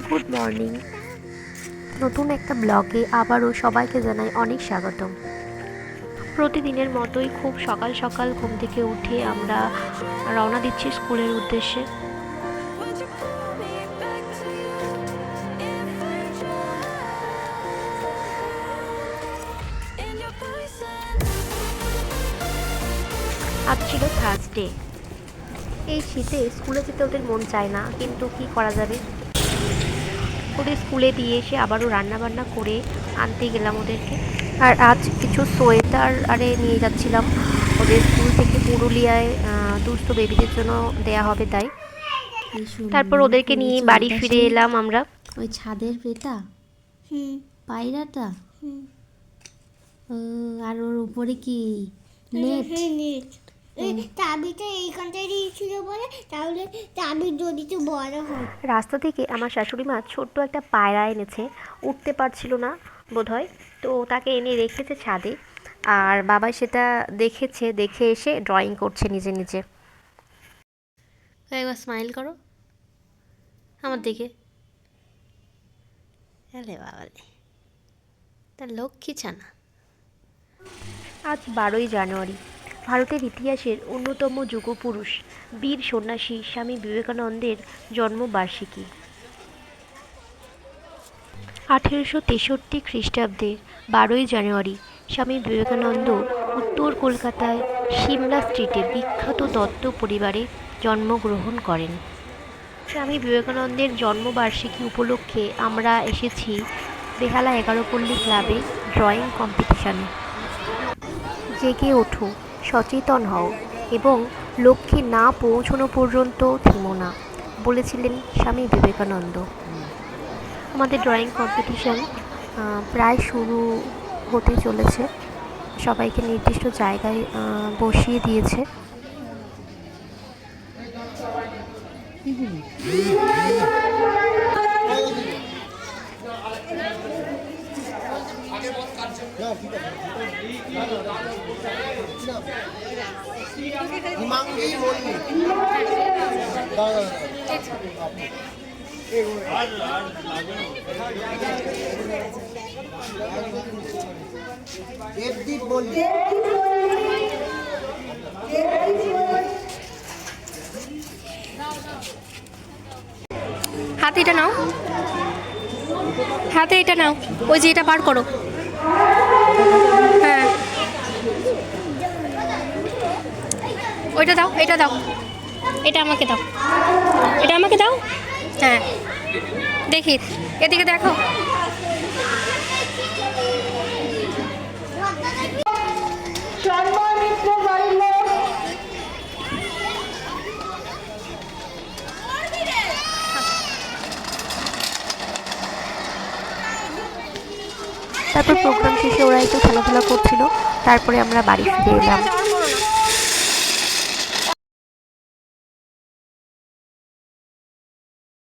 Good morning. নতুন একটা ব্লগে আবারও সবাইকে জানাই অনেক স্বাগতম। প্রতিদিনের মতোই খুব সকাল সকাল ঘুম থেকে উঠে আমরা রওনা দিচ্ছি স্কুলের উদ্দেশ্যে। আজ ছিল থার্সডে। এই শীতে স্কুলে যেতে ওদের মন চায় না, কিন্তু কি করা যাবে। ওদের স্কুলে দিয়ে এসে আবারও রান্নাবান্না করে আনতে গেলাম ওদেরকে। আর আজ কিছু সোয়েটার নিয়ে যাচ্ছিলাম ওদের স্কুল থেকে পুরুলিয়ায়, দুস্থ বেবিদের জন্য দেয়া হবে তাই। তারপর ওদেরকে নিয়ে বাড়ি ফিরে এলাম আমরা। ওই ছাদের পেটা পায়রাটা, আর ওর উপরে কি নেট? চাবিটা এইখানটায় দিয়েছিল বলে, তাহলে চাবি যদি তো বড় হয়। রাস্তা থেকে আমার শাশুড়ি মা ছোট্ট একটা পায়রা এনেছে, উঠতে পারছিল না বোধহয়, তো তাকে এনে রেখেছে ছাদে। আর বাবা সেটা দেখেছে, দেখে এসে ড্রয়িং করছে নিজে নিজে। একবার স্মাইল করো আমার দিকে। আরে বাবারে, তার লক্ষ্মী ছানা। আজ 12ই জানুয়ারি, ভারতের ইতিহাসের অন্যতম যুগপুরুষ বীর সন্ন্যাসী স্বামী বিবেকানন্দের জন্মবার্ষিকী। 1863 খ্রিস্টাব্দে 12ই জানুয়ারি স্বামী বিবেকানন্দ উত্তর কলকাতায় সিমলা স্ট্রিটে বিখ্যাত দত্ত পরিবারে জন্মগ্রহণ করেন। স্বামী বিবেকানন্দের জন্মবার্ষিকী উপলক্ষে আমরা এসেছি বেহালা 11 পল্লী ক্লাবে ড্রয়িং কম্পিটিশানে। জেগে ওঠো, সচেতন হও এবং লক্ষ্যে না পৌঁছানো পর্যন্ত থেমো না, বলেছিলেন স্বামী বিবেকানন্দ। আমাদের ড্রয়িং কম্পিটিশান প্রায় শুরু হতে চলেছে। সবাইকে নির্দিষ্ট জায়গায় বসিয়ে দিয়েছে। হাতে এটা নাও, হাতে এটা নাও, ওই যে এটা বার করো। হ্যাঁ, ওইটা দাও, এটা দাও, এটা আমাকে দাও, এটা আমাকে দাও। হ্যাঁ, দেখি, এদিকে দেখো। তারপর প্রোগ্রাম শেষে ওরা একটু খেলাধুলা করছিল, তারপরে আমরা বাড়ি ফিরে এলাম।